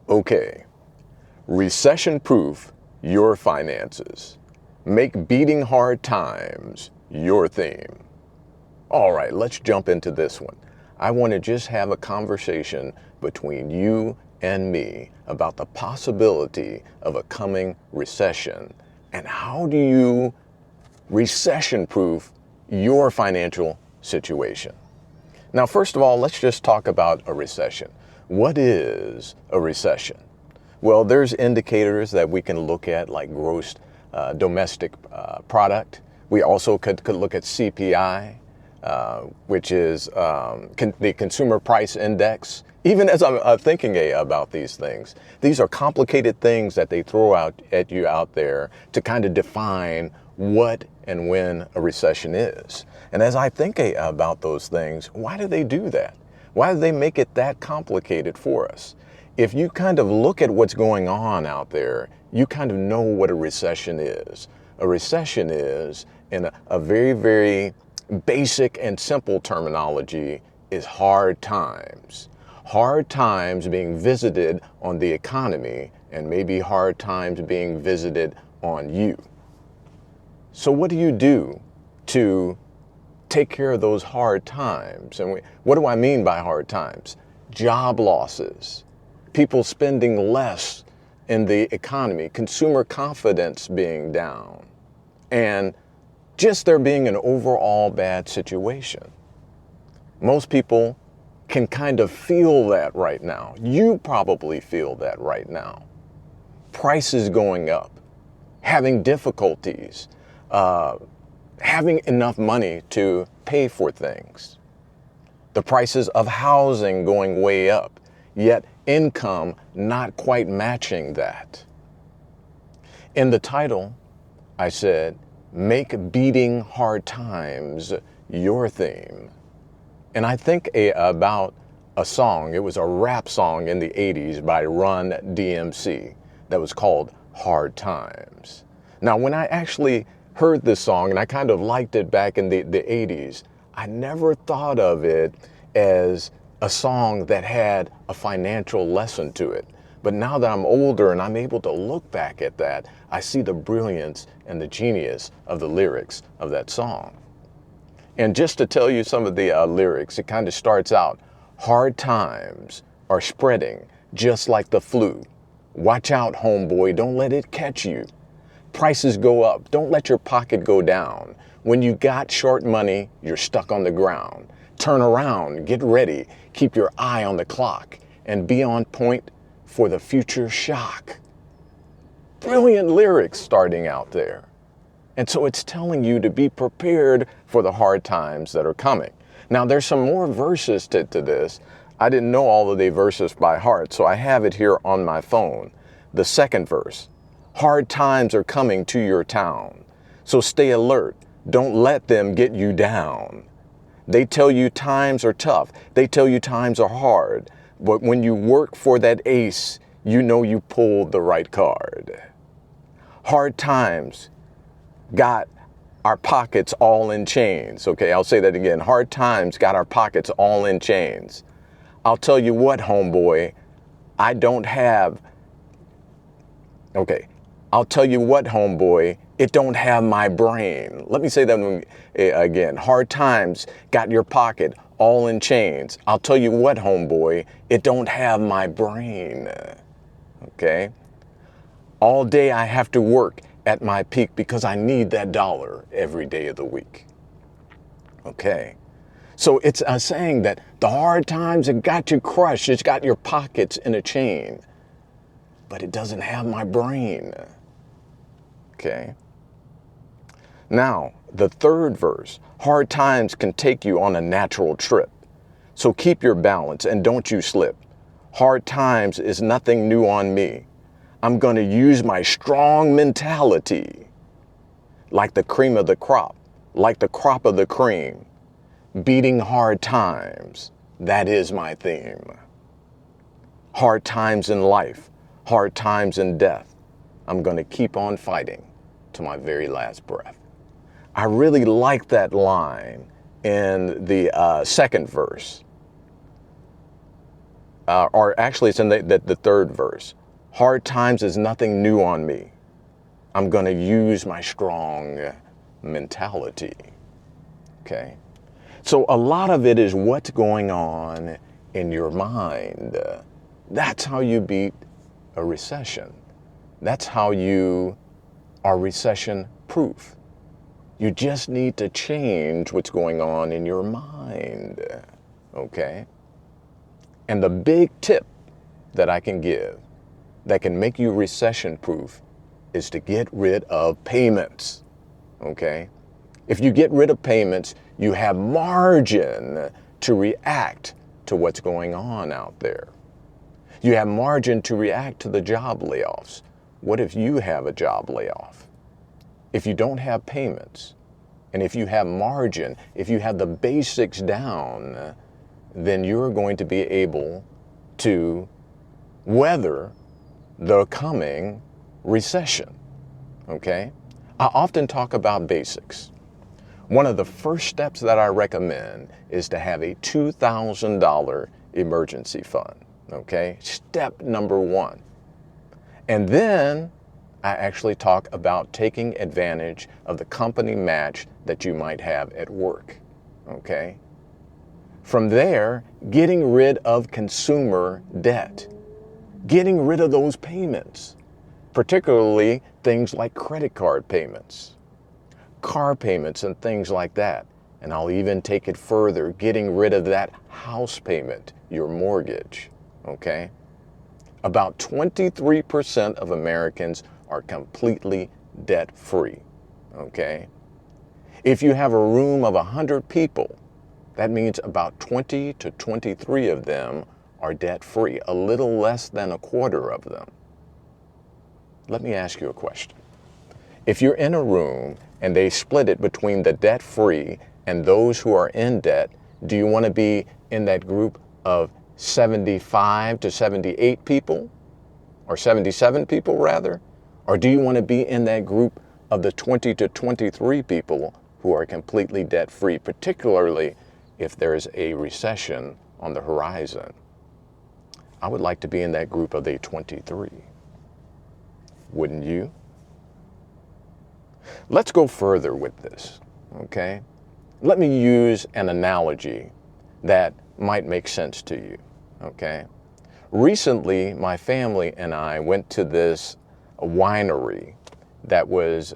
Okay, recession-proof your finances. Make beating hard times your theme. All right, let's jump into this one. I want to just have a conversation between you and me about the possibility of a coming recession and how do you recession-proof your financial situation. Now, first of all, let's just talk about a recession. What is a recession? Well, there's indicators that we can look at like gross domestic product. We also could look at CPI, which is the Consumer Price Index. Even as I'm thinking about these things, these are complicated things that they throw out at you out there to kind of define what and when a recession is. And as I think about those things, why do they do that? Why do they make it that complicated for us? If you kind of look at what's going on out there, you kind of know what a recession is. A recession is, in a very, very basic and simple terminology, is hard times. Hard times being visited on the economy and maybe hard times being visited on you. So what do you do to take care of those hard times? And what do I mean by hard times? Job losses, people spending less in the economy, consumer confidence being down, and just there being an overall bad situation. Most people can kind of feel that right now. You probably feel that right now. Prices going up, having difficulties, having enough money to pay for things. The prices of housing going way up, yet income not quite matching that. In the title, I said, make beating hard times your theme. And I think about a song, it was a rap song in the 80s by Run DMC that was called Hard Times. Now, when I actually heard this song, and I kind of liked it back in the 80s, I never thought of it as a song that had a financial lesson to it. But now that I'm older and I'm able to look back at that, I see the brilliance and the genius of the lyrics of that song. And just to tell you some of the lyrics, it kind of starts out, hard times are spreading just like the flu. Watch out, homeboy, don't let it catch you. Prices go up, don't let your pocket go down. When you got short money, you're stuck on the ground. Turn around, get ready, keep your eye on the clock, and be on point for the future shock. Brilliant lyrics starting out there. And so it's telling you to be prepared for the hard times that are coming. Now, there's some more verses to this. I didn't know all of the verses by heart, so I have it here on my phone. The second verse, hard times are coming to your town, so stay alert. Don't let them get you down. They tell you times are tough. They tell you times are hard. But when you work for that ace, you know you pulled the right card. Hard times got our pockets all in chains. Okay, I'll say that again. Hard times got our pockets all in chains. I'll tell you what, homeboy, I don't have. Okay, I'll tell you what, homeboy, it don't have my brain. Let me say that again. Hard times got your pocket all in chains. I'll tell you what, homeboy, it don't have my brain. Okay? All day I have to work at my peak because I need that dollar every day of the week. Okay? So it's saying that the hard times have got you crushed. It's got your pockets in a chain. But it doesn't have my brain. Okay? Now, the third verse, hard times can take you on a natural trip. So keep your balance and don't you slip. Hard times is nothing new on me. I'm going to use my strong mentality. Like the cream of the crop, like the crop of the cream. Beating hard times, that is my theme. Hard times in life, hard times in death. I'm going to keep on fighting to my very last breath. I really like that line in the second verse. or actually it's in the third verse. Hard times is nothing new on me. I'm going to use my strong mentality. Okay. So a lot of it is what's going on in your mind. That's how you beat a recession. That's how you are recession proof. You just need to change what's going on in your mind. Okay. And the big tip that I can give that can make you recession proof is to get rid of payments. Okay? If you get rid of payments, you have margin to react to what's going on out there. You have margin to react to the job layoffs. What if you have a job layoff? If you don't have payments, and if you have margin, if you have the basics down, then you're going to be able to weather the coming recession. Okay? I often talk about basics. One of the first steps that I recommend is to have a $2,000 emergency fund. Okay? Step number one. And then I actually talk about taking advantage of the company match that you might have at work. Okay? From there, getting rid of consumer debt, getting rid of those payments, particularly things like credit card payments, car payments, and things like that. And I'll even take it further, getting rid of that house payment, your mortgage. Okay? About 23% of Americans are completely debt-free. Okay? If you have a room of 100 people, that means about 20 to 23 of them are debt-free, a little less than a quarter of them. Let me ask you a question. If you're in a room and they split it between the debt-free and those who are in debt, do you want to be in that group of 75 to 78 people, or 77 people rather? Or do you want to be in that group of the 20 to 23 people who are completely debt-free, particularly if there is a recession on the horizon? I would like to be in that group of the 23. Wouldn't you? Let's go further with this, okay? Let me use an analogy that might make sense to you, okay? Recently, my family and I went to this winery that was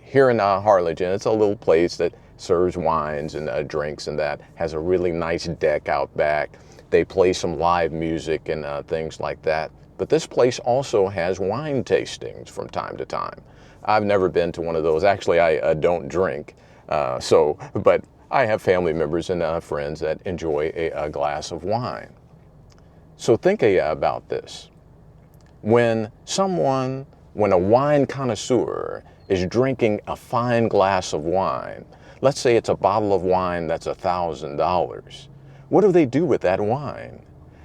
here in Harlingen. It's a little place that serves wines and drinks and that, has a really nice deck out back. They play some live music and things like that. But this place also has wine tastings from time to time. I've never been to one of those. Actually, I don't drink. But I have family members and friends that enjoy a glass of wine. So think about this. When a wine connoisseur is drinking a fine glass of wine, let's say it's a bottle of wine that's $1,000. What do they do with that wine?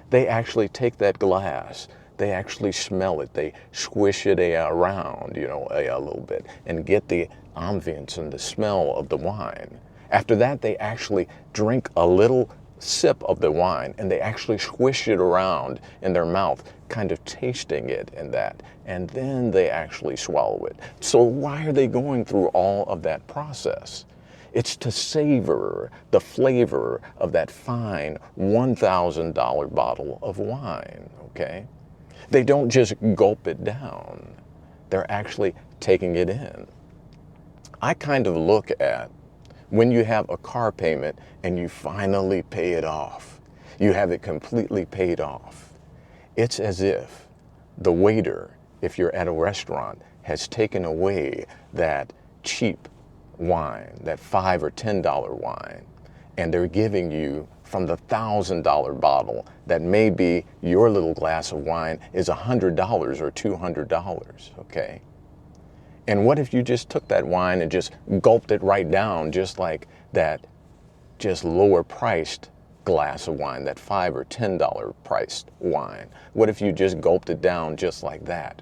They actually take that glass, they actually smell it, they squish it around, a little bit, and get the ambience and the smell of the wine. After that, they actually drink a little sip of the wine, and they actually squish it around in their mouth, kind of tasting it and that, and then they actually swallow it. So why are they going through all of that process? It's to savor the flavor of that fine $1,000 bottle of wine, okay? They don't just gulp it down. They're actually taking it in. I kind of look at when you have a car payment and you finally pay it off. You have it completely paid off. It's as if the waiter, if you're at a restaurant, has taken away that cheap wine, that $5 or $10 wine, and they're giving you from the $1,000 bottle that maybe your little glass of wine is $100 or $200, okay? And what if you just took that wine and just gulped it right down, just like that just lower priced glass of wine, that $5 or $10 priced wine? What if you just gulped it down just like that,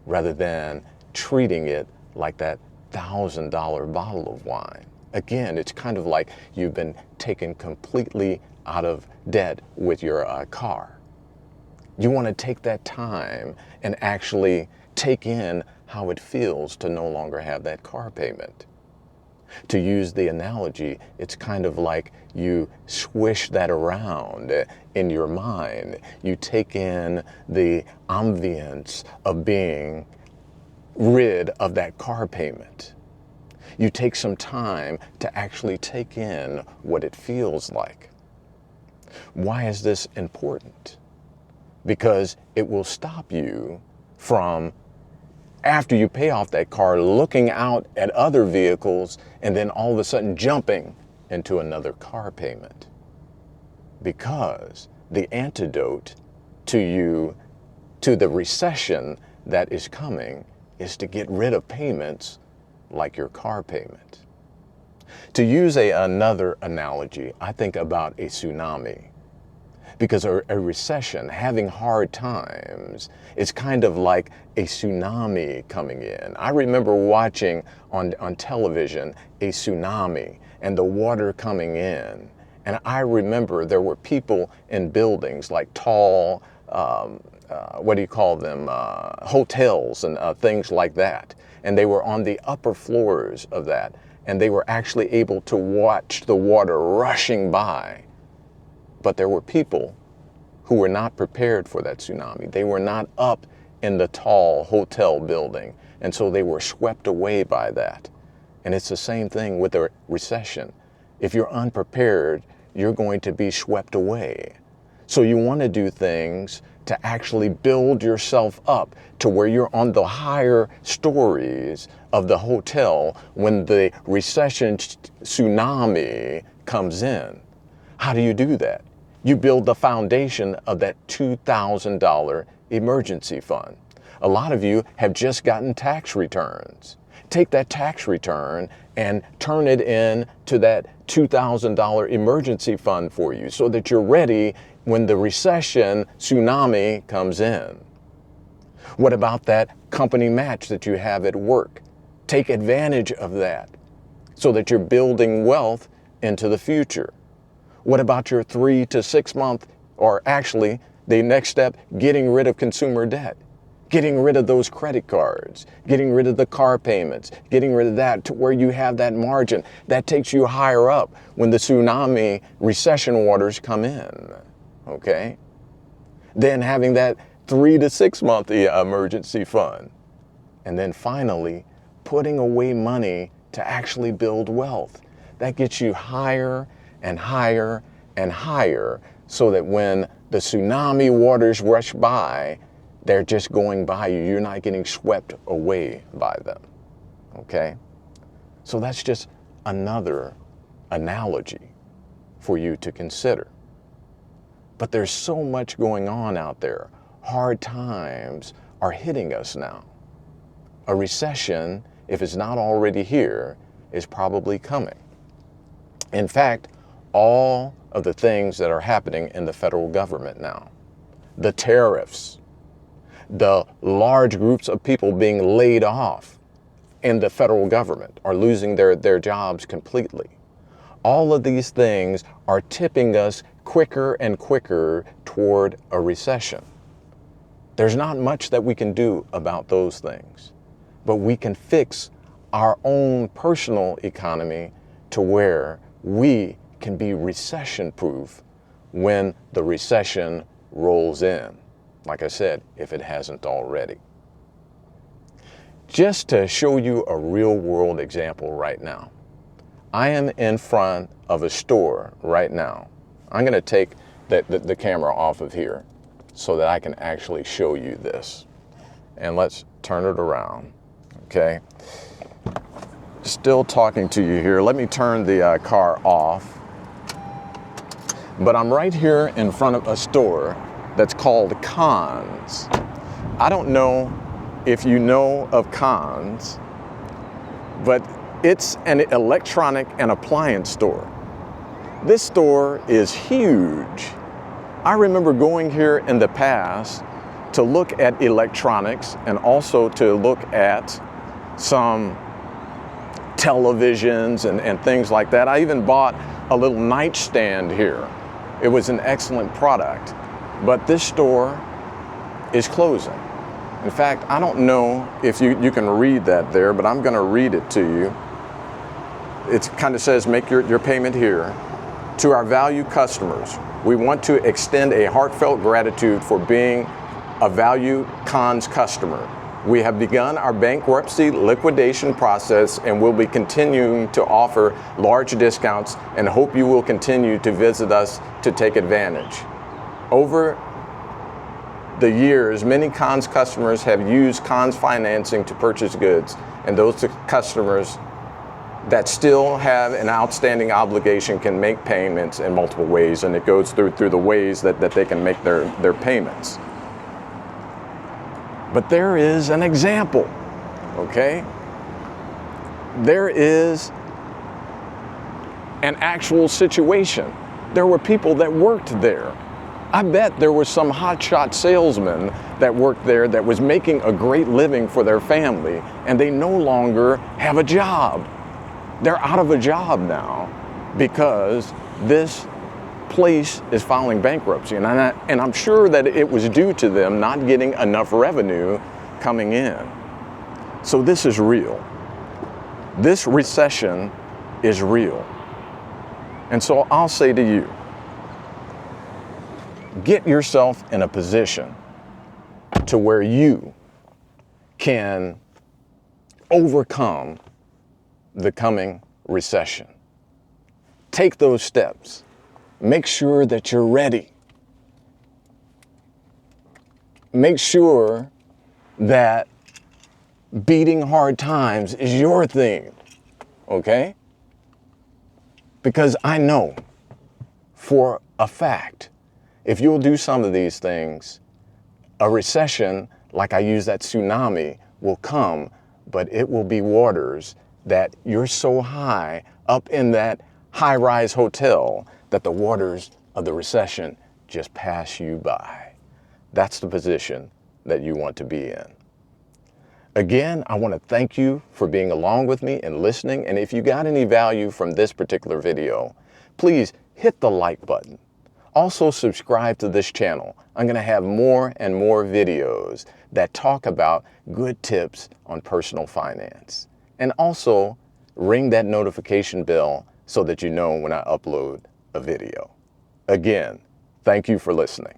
rather than treating it like that $1,000 bottle of wine? Again, it's kind of like you've been taken completely out of debt with your car. You want to take that time and actually take in how it feels to no longer have that car payment. To use the analogy, it's kind of like you swish that around in your mind. You take in the ambience of being rid of that car payment. You take some time to actually take in what it feels like. Why is this important? Because it will stop you from, after you pay off that car, looking out at other vehicles and then all of a sudden jumping into another car payment. Because the antidote to the recession that is coming is to get rid of payments like your car payment. To use another analogy, I think about a tsunami. Because a recession, having hard times, is kind of like a tsunami coming in. I remember watching on television a tsunami and the water coming in. And I remember there were people in buildings like tall, hotels and things like that. And they were on the upper floors of that. And they were actually able to watch the water rushing by. But there were people who were not prepared for that tsunami. They were not up in the tall hotel building, and so they were swept away by that. And it's the same thing with a recession. If you're unprepared, you're going to be swept away. So you want to do things to actually build yourself up to where you're on the higher stories of the hotel when the recession tsunami comes in. How do you do that? You build the foundation of that $2,000 emergency fund. A lot of you have just gotten tax returns. Take that tax return and turn it into that $2,000 emergency fund for you so that you're ready when the recession tsunami comes in. What about that company match that you have at work? Take advantage of that so that you're building wealth into the future. What about your 3 to 6 month, or actually the next step, getting rid of consumer debt? Getting rid of those credit cards, getting rid of the car payments, getting rid of that to where you have that margin. That takes you higher up when the tsunami recession waters come in, okay? Then having that 3 to 6 month emergency fund. And then finally, putting away money to actually build wealth. That gets you higher and higher and higher so that when the tsunami waters rush by, they're just going by you. You're not getting swept away by them, okay? So that's just another analogy for you to consider. But there's so much going on out there. Hard times are hitting us now. A recession, if it's not already here, is probably coming. In fact, all of the things that are happening in the federal government now, the tariffs, the large groups of people being laid off in the federal government are losing their jobs completely. All of these things are tipping us quicker and quicker toward a recession. There's not much that we can do about those things, but we can fix our own personal economy to where we can be recession-proof when the recession rolls in. Like I said, if it hasn't already. Just to show you a real-world example right now, I am in front of a store right now. I'm going to take the camera off of here so that I can actually show you this. And let's turn it around, okay? Still talking to you here. Let me turn the car off. But I'm right here in front of a store that's called Conn's. I don't know if you know of Conn's, but it's an electronic and appliance store. This store is huge. I remember going here in the past to look at electronics and also to look at some televisions and things like that. I even bought a little nightstand here. It was an excellent product. But this store is closing. In fact, I don't know if you can read that there, but I'm going to read it to you. It kind of says, make your payment here. To our valued customers, we want to extend a heartfelt gratitude for being a Value Cons customer. We have begun our bankruptcy liquidation process and will be continuing to offer large discounts and hope you will continue to visit us to take advantage. Over the years, many Cons customers have used Cons financing to purchase goods, and those customers that still have an outstanding obligation can make payments in multiple ways, and it goes through the ways that they can make their payments. But there is an example, okay? There is an actual situation. There were people that worked there. I bet there were some hotshot salesmen that worked there that was making a great living for their family, and they no longer have a job. They're out of a job now because this place is filing bankruptcy, and I'm sure that it was due to them not getting enough revenue coming in. So this is real. This recession is real. And so I'll say to you, get yourself in a position to where you can overcome the coming recession. Take those steps. Make sure that you're ready. Make sure that beating hard times is your thing, okay? Because I know for a fact, if you'll do some of these things, a recession, like I use that tsunami, will come, but it will be waters that you're so high up in that high-rise hotel that the waters of the recession just pass you by. That's the position that you want to be in. Again, I want to thank you for being along with me and listening. And if you got any value from this particular video, please hit the like button. Also subscribe to this channel. I'm going to have more and more videos that talk about good tips on personal finance. And also ring that notification bell so that you know when I upload a video. Again, thank you for listening.